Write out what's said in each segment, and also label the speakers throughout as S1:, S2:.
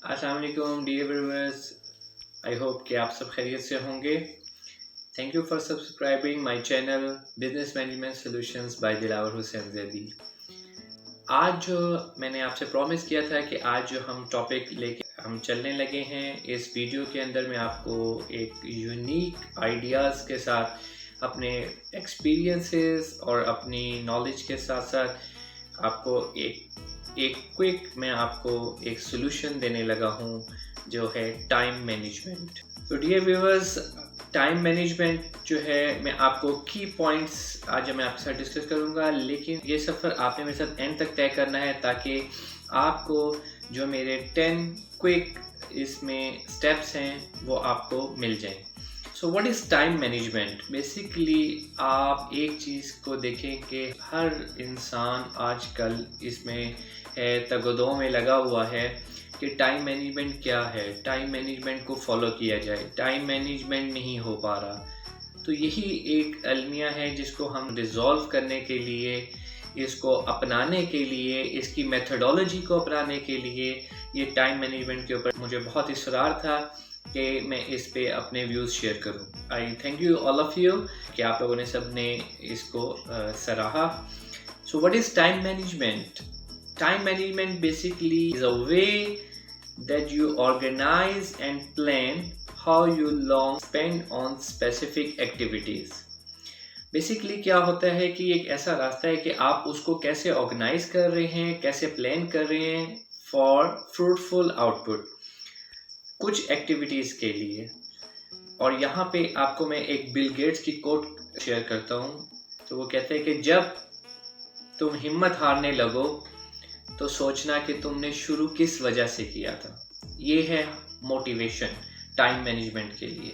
S1: अस्सलाम वालेकुम dear viewers. I hope कि आप सब खैरियत से होंगे। Thank you for subscribing my channel business management solutions by Dilawar Hussain Zaidi. आज जो मैंने आपसे प्रॉमिस किया था कि आज जो हम टॉपिक लेके हम चलने लगे हैं, इस वीडियो के अंदर मैं आपको एक यूनिक आइडियाज़ के साथ अपने एक्सपीरियंसेस और अपनी नॉलेज के साथ साथ आपको एक क्विक मैं आपको एक सॉल्यूशन देने लगा हूँ जो है टाइम मैनेजमेंट। तो डियर व्यूअर्स, टाइम मैनेजमेंट जो है मैं आपको की पॉइंट्स आज मैं आपके साथ डिस्कस करूंगा, लेकिन ये सफ़र आपने मेरे साथ एंड तक तय करना है ताकि आपको जो मेरे 10 क्विक इसमें स्टेप्स हैं वो आपको मिल जाएं। So what is time management? Basically आप एक चीज़ को देखें कि हर इंसान आजकल इसमें है तगदो में लगा हुआ है कि टाइम मैनेजमेंट क्या है, टाइम मैनेजमेंट को फॉलो किया जाए, टाइम मैनेजमेंट नहीं हो पा रहा। तो यही एक अलमिया है जिसको हम रिजॉल्व करने के लिए, इसको अपनाने के लिए, इसकी मेथडोलॉजी को अपनाने के लिए ये टाइम मैनेजमेंट के ऊपर मुझे बहुत इसरार था कि मैं इस पे अपने व्यूज़ शेयर करूं। आई thank you all of you कि आप लोगों ने सब ने इसको सराहा। So what is time management? Time management basically is a way that you organize and plan how you long spend on specific activities. Basically क्या होता है कि एक ऐसा रास्ता है कि आप उसको कैसे ऑर्गेनाइज कर रहे हैं, कैसे प्लान कर रहे हैं फॉर फ्रूटफुल आउटपुट कुछ एक्टिविटीज़ के लिए। और यहाँ पे आपको मैं एक बिल गेट्स की कोट शेयर करता हूँ। तो वो कहते हैं कि जब तुम हिम्मत हारने लगो तो सोचना कि तुमने शुरू किस वजह से किया था। ये है मोटिवेशन टाइम मैनेजमेंट के लिए।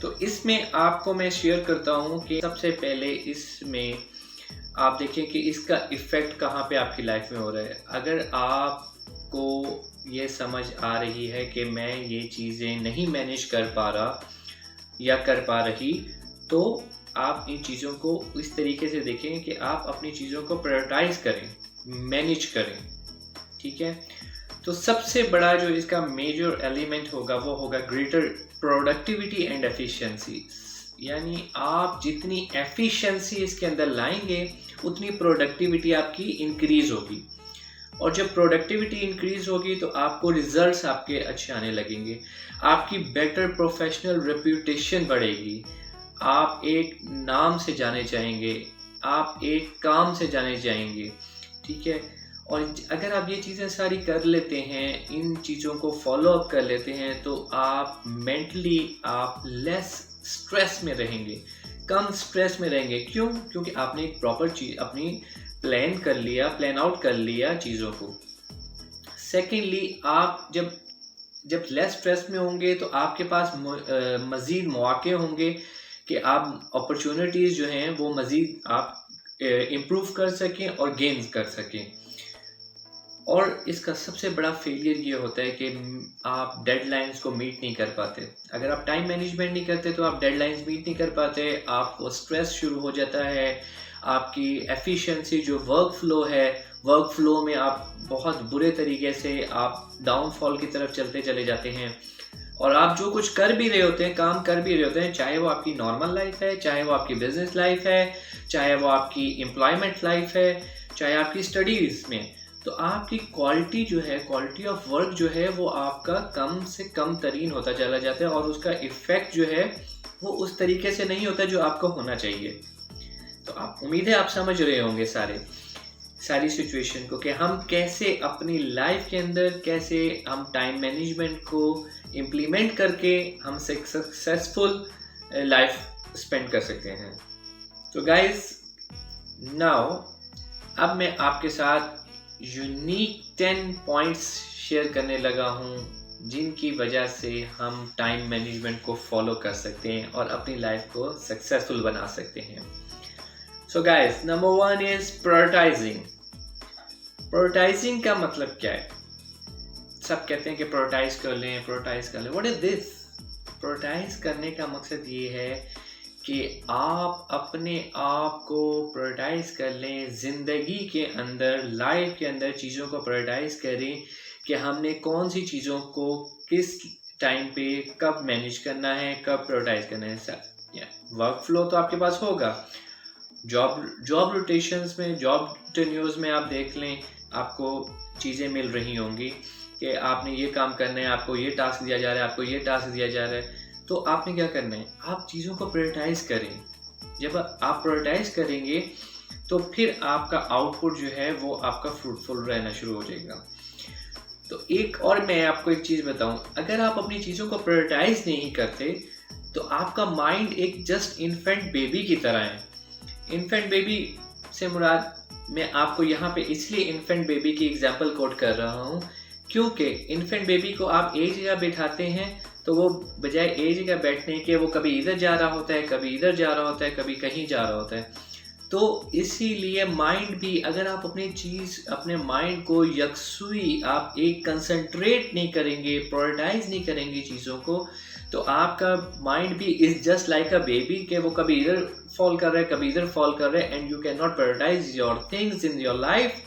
S1: तो इसमें आपको मैं शेयर करता हूँ कि सबसे पहले इसमें आप देखें कि इसका इफ़ेक्ट कहाँ पे आपकी लाइफ में हो रहा है। अगर आपको ये समझ आ रही है कि मैं ये चीज़ें नहीं मैनेज कर पा रहा या कर पा रही, तो आप इन चीज़ों को इस तरीके से देखें कि आप अपनी चीज़ों को प्रायोरिटाइज करें, मैनेज करें। ठीक है, तो सबसे बड़ा जो इसका मेजर एलिमेंट होगा वो होगा ग्रेटर प्रोडक्टिविटी एंड एफिशिएंसी। यानी आप जितनी एफिशिएंसी इसके अंदर लाएंगे उतनी प्रोडक्टिविटी आपकी इंक्रीज होगी, और जब प्रोडक्टिविटी इंक्रीज होगी तो आपको रिजल्ट्स आपके अच्छे आने लगेंगे, आपकी बेटर प्रोफेशनल रेप्यूटेशन बढ़ेगी, आप एक नाम से जाने जाएंगे, आप एक काम से जाने जाएंगे। ठीक है, और अगर आप ये चीज़ें सारी कर लेते हैं, इन चीज़ों को फॉलो अप कर लेते हैं, तो आप मेंटली आप लेस स्ट्रेस में रहेंगे, कम स्ट्रेस में रहेंगे। क्यों? क्योंकि आपने एक प्रॉपर चीज़ अपनी प्लान कर लिया, प्लान आउट कर लिया चीज़ों को। सेकेंडली, आप जब लेस स्ट्रेस में होंगे तो आपके पास मज़ीद मौके होंगे कि आप अपॉर्चुनिटीज़ जो हैं वो मज़ीद आप इम्प्रूव कर सकें और गेन्स कर सकें। और इसका सबसे बड़ा फेलियर ये होता है कि आप डेडलाइंस को मीट नहीं कर पाते। अगर आप टाइम मैनेजमेंट नहीं करते तो आप डेडलाइंस मीट नहीं कर पाते, आपको स्ट्रेस शुरू हो जाता है, आपकी एफिशिएंसी जो वर्क फ्लो है, वर्क फ्लो में आप बहुत बुरे तरीके से आप डाउनफॉल की तरफ चलते चले जाते हैं। और आप जो कुछ कर भी रहे होते हैं, काम कर भी रहे होते हैं, चाहे वो आपकी नॉर्मल लाइफ है, चाहे वो आपकी बिजनेस लाइफ है, चाहे वो आपकी एम्प्लॉयमेंट लाइफ है, चाहे आपकी स्टडीज़ में, तो आपकी क्वालिटी जो है, क्वालिटी ऑफ वर्क जो है वो आपका कम से कम तरीन होता चला जाता है, और उसका इफ़ेक्ट जो है वो उस तरीके से नहीं होता जो आपको होना चाहिए। तो आप उम्मीद है आप समझ रहे होंगे सारी सिचुएशन को कि हम कैसे अपनी लाइफ के अंदर कैसे हम टाइम मैनेजमेंट को इम्प्लीमेंट करके हम सक्सेसफुल लाइफ स्पेंड कर सकते हैं। तो गाइस, नाउ अब मैं आपके साथ यूनिक 10 पॉइंट्स शेयर करने लगा हूँ जिनकी वजह से हम टाइम मैनेजमेंट को फॉलो कर सकते हैं और अपनी लाइफ को सक्सेसफुल बना सकते हैं। So guys, number 1 is prioritising. Prioritising का मतलब क्या है? सब कहते हैं कि प्रायोरिटाइज कर लें, प्रायोरिटाइज कर लें। What is this? प्रायोरिटाइज करने का मकसद ये है कि आप अपने आप को प्रायोरिटाइज कर लें, ज़िंदगी के अंदर, लाइफ के अंदर चीज़ों को प्रायोरिटाइज करें कि हमने कौन सी चीज़ों को किस टाइम पे कब मैनेज करना है, कब प्रायोरिटाइज करना है। वर्क फ्लो तो आपके पास होगा। जॉब जॉब रोटेशंस में, जॉब टेन्योर्स में आप देख लें, आपको चीज़ें मिल रही होंगी कि आपने ये काम करना है, आपको ये टास्क दिया जा रहा है, आपको ये टास्क दिया जा रहा है। तो आपने क्या करना है, आप चीज़ों को प्रायोरिटाइज करें। जब आप प्रायोरिटाइज करेंगे तो फिर आपका आउटपुट जो है वो आपका फ्रूटफुल रहना शुरू हो जाएगा। तो एक और मैं आपको एक चीज़ बताऊं, अगर आप अपनी चीज़ों को प्रायोरिटाइज नहीं करते तो आपका माइंड एक जस्ट इन्फेंट बेबी की तरह है। इन्फेंट बेबी से मुराद, मैं आपको यहाँ पे इसलिए इन्फेंट बेबी की एग्जांपल कोट कर रहा हूँ क्योंकि इन्फेंट बेबी को आप एक जगह बिठाते हैं तो वो बजाय एक जगह बैठने के वो कभी इधर जा रहा होता है, कभी इधर जा रहा होता है, कभी कहीं जा रहा होता है। तो इसीलिए माइंड भी, अगर आप अपने माइंड को यकसुई आप एक कंसंट्रेट नहीं करेंगे, प्रायोरिटाइज नहीं करेंगे चीज़ों को, तो आपका माइंड भी is just like a baby के वो कभी इधर फॉल कर रहा है, कभी इधर फॉल कर रहा है, and you can not prioritise your things in your life,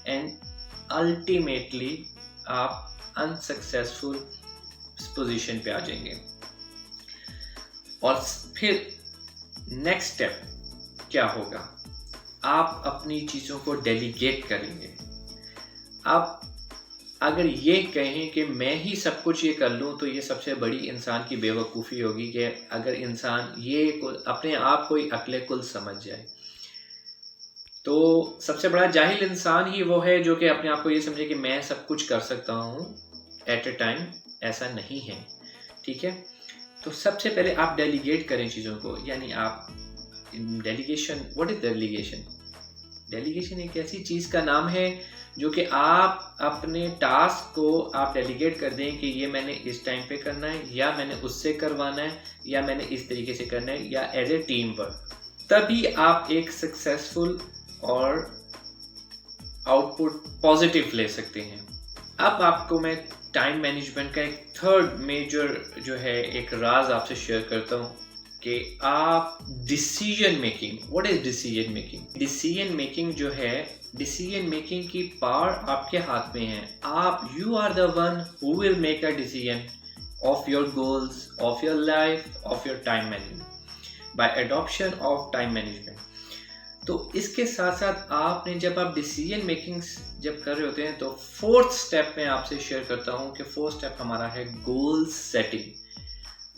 S1: and ultimately आप अनसक्सेसफुल पोजीशन पे आ जाएंगे। और फिर नेक्स्ट स्टेप क्या होगा, आप अपनी चीज़ों को डेलीगेट करेंगे। आप अगर ये कहें कि मैं ही सब कुछ ये कर लूँ, तो ये सबसे बड़ी इंसान की बेवकूफ़ी होगी कि अगर इंसान ये अपने आप को ही अक्ल कुल समझ जाए। तो सबसे बड़ा जाहिल इंसान ही वो है जो कि अपने आप को ये समझे कि मैं सब कुछ कर सकता हूँ एट ए टाइम। ऐसा नहीं है, ठीक है। तो सबसे पहले आप डेलीगेट करें चीज़ों को, यानी आप delegation, what is delegation? Delegation एक ऐसी चीज़ का नाम है जो कि आप अपने टास्क को आप डेलीगेट कर दें कि ये मैंने इस टाइम पे करना है, या मैंने उससे करवाना है, या मैंने इस तरीके से करना है, या एज ए टीम वर्क। तभी आप एक सक्सेसफुल और आउटपुट पॉजिटिव ले सकते हैं। अब आपको मैं टाइम मैनेजमेंट का एक थर्ड मेजर जो है एक राज आपसे शेयर करता हूँ कि आप decision making, what is decision making? Decision making जो है, डिसीजन मेकिंग की पावर आपके हाथ में है। आप, you are the one who will make a decision of your goals, of your life, of your time management by adoption of time management. तो इसके साथ साथ आपने, जब आप डिसीजन मेकिंग जब कर रहे होते हैं, तो फोर्थ स्टेप में आपसे शेयर करता हूँ कि फोर्थ स्टेप हमारा है गोल सेटिंग।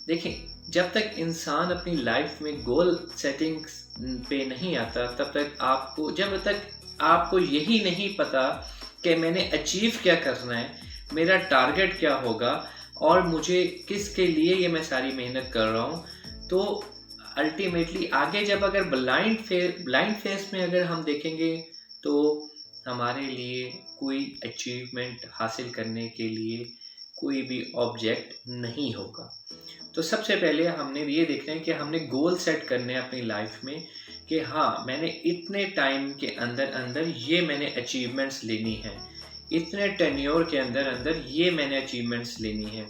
S1: देखें, जब तक इंसान अपनी लाइफ में गोल सेटिंग पे नहीं आता, तब तक आपको यही नहीं पता कि मैंने अचीव क्या करना है, मेरा टारगेट क्या होगा, और मुझे किसके लिए ये मैं सारी मेहनत कर रहा हूँ, तो अल्टीमेटली आगे जब अगर ब्लाइंड फेस में अगर हम देखेंगे तो हमारे लिए कोई अचीवमेंट हासिल करने के लिए कोई भी ऑब्जेक्ट नहीं होगा। तो सबसे पहले हमने ये देखना है कि हमने गोल सेट करने हैं अपनी लाइफ में कि हाँ, मैंने इतने टाइम के अंदर ये मैंने अचीवमेंट्स लेनी है, इतने टेन्योर के अंदर ये मैंने अचीवमेंट्स लेनी है।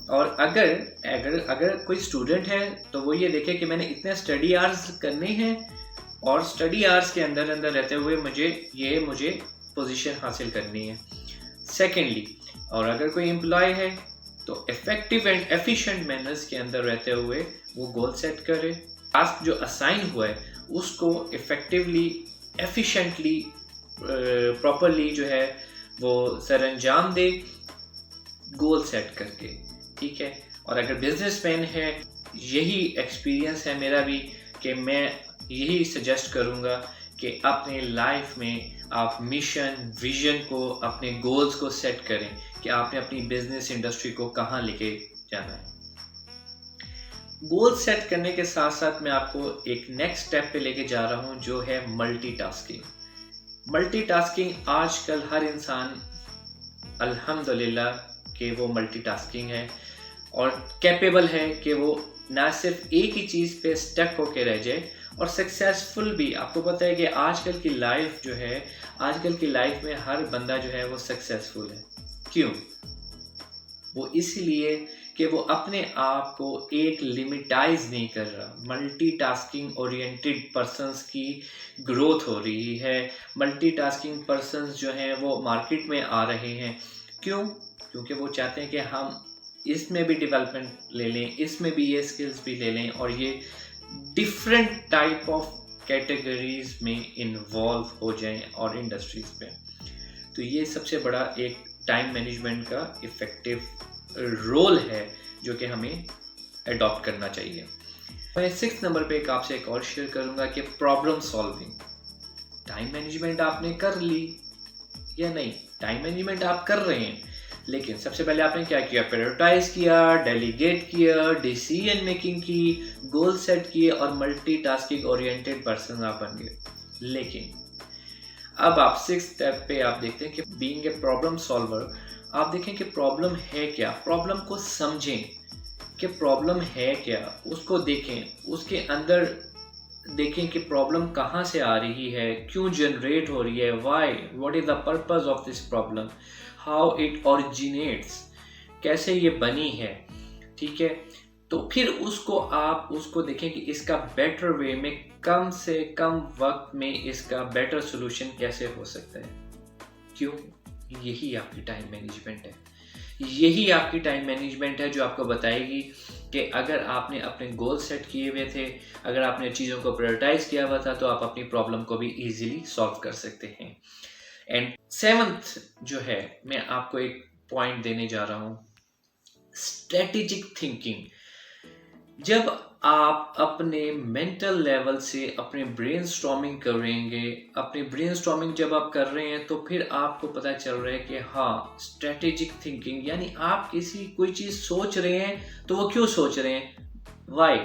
S1: और अगर कोई स्टूडेंट है तो वो ये देखे कि मैंने इतने स्टडी आवर्स करने हैं, और स्टडी आवर्स के अंदर रहते हुए मुझे पोजीशन हासिल करनी है। सेकेंडली, और अगर कोई एम्प्लॉय है तो इफेक्टिव एंड एफिशिएंट मैनर्स के अंदर रहते हुए वो गोल सेट करे, टास्क जो असाइन हुआ है उसको इफेक्टिवली, एफिशिएंटली, प्रॉपरली जो है वो सरअंजाम दे, गोल सेट करके, ठीक है। और अगर बिजनेसमैन है, यही एक्सपीरियंस है मेरा भी कि मैं यही सजेस्ट करूँगा कि अपने लाइफ में आप मिशन, विजन को, अपने गोल्स को सेट करें कि आपने अपनी बिजनेस इंडस्ट्री को कहाँ लेके जाना है। गोल सेट करने के साथ साथ मैं आपको एक नेक्स्ट स्टेप पे लेके जा रहा हूँ जो है मल्टीटास्किंग। मल्टीटास्किंग आजकल हर इंसान अल्हम्दुलिल्लाह कि वो मल्टीटास्किंग है और कैपेबल है कि वो ना सिर्फ एक ही चीज़ पे स्टक होके रह जाए और सक्सेसफुल भी। आपको पता है कि आजकल की लाइफ जो है, आजकल की लाइफ में हर बंदा जो है वो सक्सेसफुल है। क्यों? वो इसलिए कि वो अपने आप को एक लिमिटाइज नहीं कर रहा। मल्टीटास्किंग ओरिएंटेड पर्सन्स की ग्रोथ हो रही है, मल्टीटास्किंग पर्सन्स जो हैं वो मार्केट में आ रहे हैं। क्यों? क्योंकि वो चाहते हैं कि हम इसमें भी डेवलपमेंट ले लें, इसमें भी ये स्किल्स भी ले लें और ये डिफरेंट टाइप ऑफ कैटेगरीज में इन्वॉल्व हो जाएं और इंडस्ट्रीज में। तो ये सबसे बड़ा एक टाइम मैनेजमेंट का इफ़ेक्टिव रोल है जो कि हमें अडॉप्ट करना चाहिए। मैं 6 नंबर पे आपसे एक और शेयर करूंगा कि प्रॉब्लम सॉल्विंग। टाइम मैनेजमेंट आपने कर ली या नहीं, टाइम मैनेजमेंट आप कर रहे हैं, लेकिन सबसे पहले आपने क्या किया? प्रायोरिटाइज किया, डेलीगेट किया, डिसीजन मेकिंग की, गोल सेट किए और मल्टीटास्किंग ओरिएंटेड पर्सन आप बन गए। लेकिन अब आप 6 स्टेप पे आप देखते हैं कि बीइंग ए प्रॉब्लम सॉल्वर, आप देखें कि प्रॉब्लम है क्या, प्रॉब्लम को समझें कि प्रॉब्लम है क्या, उसको देखें, उसके अंदर देखें कि प्रॉब्लम कहाँ से आ रही है, क्यों जनरेट हो रही है, why, what is the purpose of this problem, how it originates, कैसे ये बनी है। ठीक है, तो फिर उसको देखें कि इसका बेटर वे में, कम से कम वक्त में इसका बेटर सोल्यूशन कैसे हो सकता है। क्यों? यही आपकी टाइम मैनेजमेंट है। यही आपकी टाइम मैनेजमेंट है जो आपको बताएगी कि अगर आपने अपने गोल सेट किए हुए थे, अगर आपने चीज़ों को प्रायोरिटाइज किया हुआ था, तो आप अपनी प्रॉब्लम को भी इजीली सॉल्व कर सकते हैं। एंड 7th जो है, मैं आपको एक पॉइंट देने जा रहा हूँ, स्ट्रेटेजिक थिंकिंग। जब आप अपने मेंटल लेवल से अपने ब्रेनस्टॉर्मिंग करेंगे, अपनी ब्रेनस्टॉर्मिंग जब आप कर रहे हैं, तो फिर आपको पता चल रहा है कि हाँ, स्ट्रेटेजिक थिंकिंग यानी आप कोई चीज़ सोच रहे हैं तो वो क्यों सोच रहे हैं, वाई,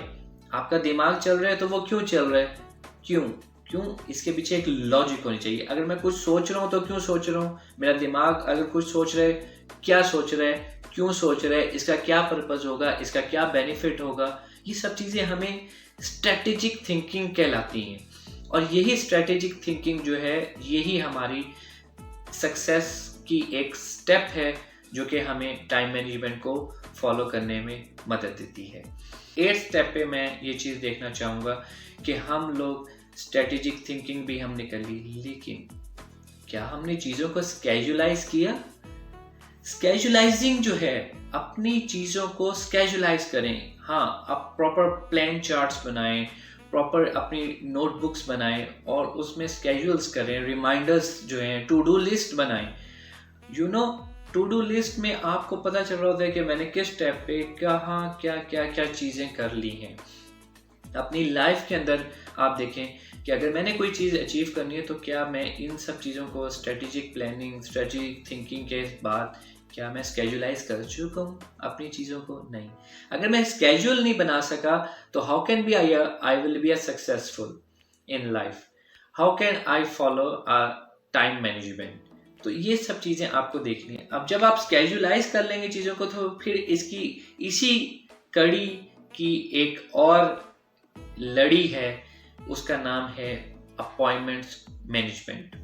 S1: आपका दिमाग चल रहा है तो वो क्यों चल रहा है, क्यों क्यों इसके पीछे एक लॉजिक होनी चाहिए। अगर मैं कुछ सोच रहा हूँ तो क्यों सोच रहा हूँ, मेरा दिमाग अगर कुछ सोच रहा है, क्या सोच रहा है, क्यों सोच रहा है, इसका क्या पर्पस होगा, इसका क्या बेनिफिट होगा, ये सब चीज़ें हमें स्ट्रेटेजिक थिंकिंग कहलाती हैं। और यही स्ट्रेटेजिक थिंकिंग जो है, यही हमारी सक्सेस की एक स्टेप है जो कि हमें टाइम मैनेजमेंट को फॉलो करने में मदद देती है। 8th स्टेप पे मैं ये चीज़ देखना चाहूँगा कि हम लोग स्ट्रेटेजिक थिंकिंग भी हमने कर ली, लेकिन क्या हमने चीज़ों को स्केजुलाइज किया? स्केजुलाइजिंग जो है, अपनी चीज़ों को स्केजुलाइज करें। हाँ, आप प्रॉपर प्लान चार्ट्स बनाएं, प्रॉपर अपनी नोटबुक्स बनाएं और उसमें स्केड्यूल्स करें, रिमाइंडर्स जो हैं, टू डू लिस्ट बनाएं। टू डू लिस्ट में आपको पता चल रहा होता है कि मैंने किस स्टेप पे कहाँ क्या क्या क्या चीज़ें कर ली हैं। अपनी लाइफ के अंदर आप देखें कि अगर मैंने कोई चीज़ अचीव करनी है, तो क्या मैं इन सब चीज़ों को स्ट्रेटेजिक प्लानिंग, स्ट्रेटेजिक थिंकिंग के बाद क्या मैं स्केजुलाइज कर चुका हूँ अपनी चीज़ों को? नहीं। अगर मैं स्केड्यूल नहीं बना सका, तो how can be I will be successful in life, how can I follow time management. तो ये सब चीज़ें आपको देखनी है। अब जब आप स्केजुलाइज कर लेंगे चीज़ों को, तो फिर इसी कड़ी की एक और लड़ी है, उसका नाम है अपॉइंटमेंट्स मैनेजमेंट।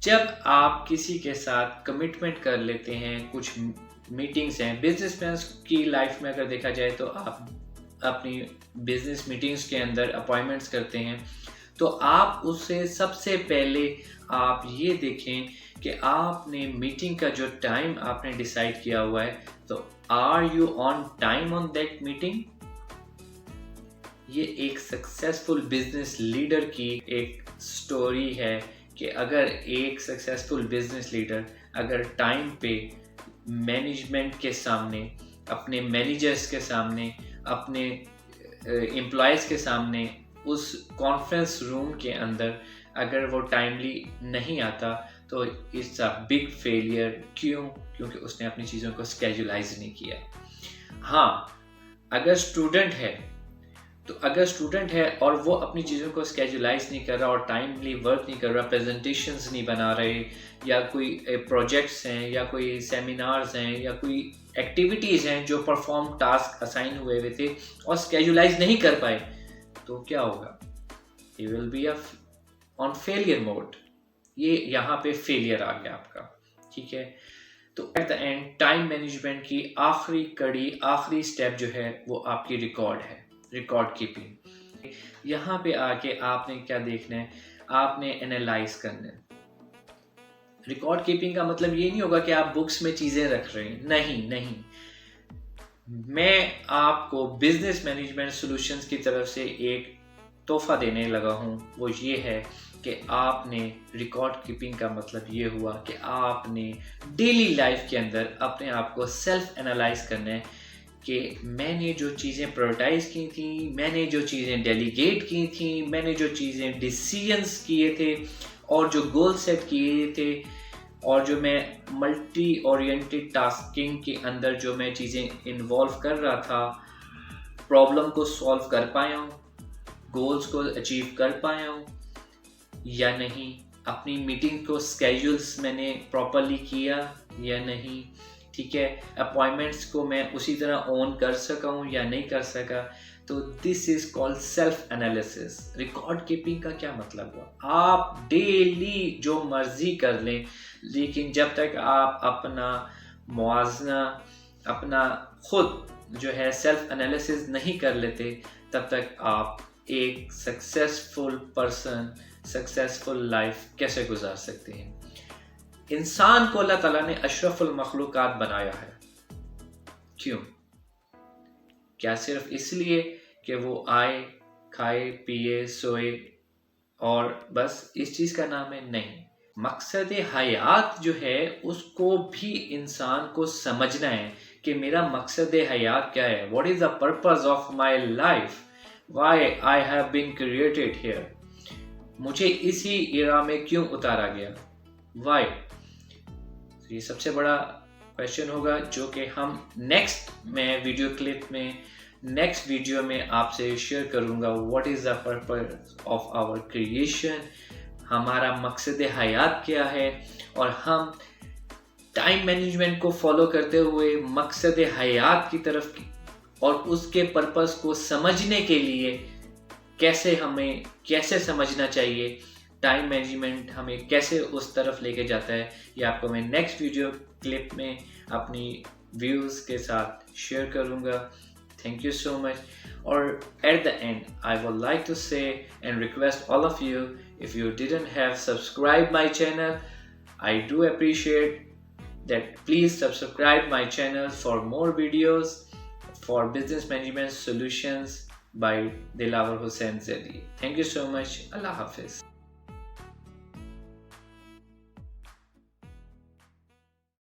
S1: जब आप किसी के साथ कमिटमेंट कर लेते हैं, कुछ मीटिंग्स हैं, बिजनेसमैन की लाइफ में अगर देखा जाए तो आप अपनी बिजनेस मीटिंग्स के अंदर अपॉइंटमेंट्स करते हैं, तो आप उससे सबसे पहले आप ये देखें कि आपने मीटिंग का जो टाइम आपने डिसाइड किया हुआ है, तो are you on time on that meeting. ये एक सक्सेसफुल बिजनेस लीडर की एक स्टोरी है कि अगर एक सक्सेसफुल बिजनेस लीडर अगर टाइम पे मैनेजमेंट के सामने, अपने मैनेजर्स के सामने, अपने एम्प्लॉयज़ के सामने, उस कॉन्फ्रेंस रूम के अंदर अगर वो टाइमली नहीं आता, तो इट्स अ बिग फेलियर। क्यों? क्योंकि उसने अपनी चीज़ों को स्केजुलाइज नहीं किया। हाँ, अगर स्टूडेंट है और वो अपनी चीज़ों को स्केजुलाइज नहीं कर रहा और टाइमली वर्क नहीं कर रहा, प्रेजेंटेशंस नहीं बना रहे, या कोई प्रोजेक्ट्स हैं, या कोई सेमिनार्स हैं, या कोई एक्टिविटीज़ हैं जो परफॉर्म टास्क असाइन हुए हुए थे और स्केजुलाइज नहीं कर पाए, तो क्या होगा? He will be on failure mode. ये यहाँ पे फेलियर आ गया आपका। ठीक है, तो eight the and time management की आखिरी कड़ी, आखिरी स्टेप जो है, वो आपकी रिकॉर्ड है, रिकॉर्ड कीपिंग। यहाँ पे आके आपने क्या देखना है? आपने एनालाइज करना है। रिकॉर्ड कीपिंग का मतलब ये नहीं होगा कि आप बुक्स में चीज़ें रख रहे हैं, नहीं नहीं। मैं आपको बिजनेस मैनेजमेंट सॉल्यूशंस की तरफ से एक तोहफा देने लगा हूँ, वो ये है कि आपने रिकॉर्ड कीपिंग का मतलब ये हुआ कि आपने डेली लाइफ के अंदर अपने आप को सेल्फ एनालाइज करना है कि मैंने जो चीज़ें प्रायोरिटाइज की थी, मैंने जो चीज़ें डेलीगेट की थी, मैंने जो चीज़ें डिसीजंस किए थे और जो गोल सेट किए थे और जो मैं मल्टी ओरिएंटेड टास्किंग के अंदर जो मैं चीज़ें इन्वॉल्व कर रहा था, प्रॉब्लम को सॉल्व कर पाया हूँ, गोल्स को अचीव कर पाया हूँ या नहीं, अपनी मीटिंग को स्केड्यूल्स मैंने प्रॉपरली किया या नहीं, ठीक है, अपॉइंटमेंट्स को मैं उसी तरह ऑन कर सका हूँ या नहीं कर सका। तो this is called self analysis. Record keeping का क्या मतलब हुआ, आप डेली जो मर्जी कर लें, लेकिन जब तक आप अपना मुआवजा, अपना खुद जो है सेल्फ एनालिसिस नहीं कर लेते, तब तक आप एक सक्सेसफुल पर्सन, सक्सेसफुल लाइफ कैसे गुजार सकते हैं। इंसान को अल्लाह ताला ने अशरफुल मखलूकात बनाया है, क्यों? क्या सिर्फ इसलिए कि वो आए, खाए, पिए, सोए और बस इस चीज़ का नाम है? नहीं। मकसद हयात जो है उसको भी इंसान को समझना है कि मेरा मकसद हयात क्या है, what is the purpose of my life, why I have been created here, मुझे इसी इरा में क्यों उतारा गया, वाई। ये सबसे बड़ा क्वेश्चन होगा जो कि हम नेक्स्ट वीडियो में आपसे शेयर करूंगा। What is the purpose of our creation, हमारा मकसद हयात क्या है, और हम टाइम मैनेजमेंट को फॉलो करते हुए मकसद हयात की तरफ और उसके पर्पस को समझने के लिए हमें कैसे समझना चाहिए, टाइम मैनेजमेंट हमें कैसे उस तरफ लेके जाता है, ये आपको मैं नेक्स्ट वीडियो क्लिप में अपनी व्यूज़ के साथ शेयर करूँगा। Thank you so much. और at the end I would like to say and request all of you, if you didn't have subscribe my channel, I do appreciate that. Please subscribe my channel for more videos for business management solutions by Dilawar Hussain Zedi. Thank you so much. Allah Hafiz.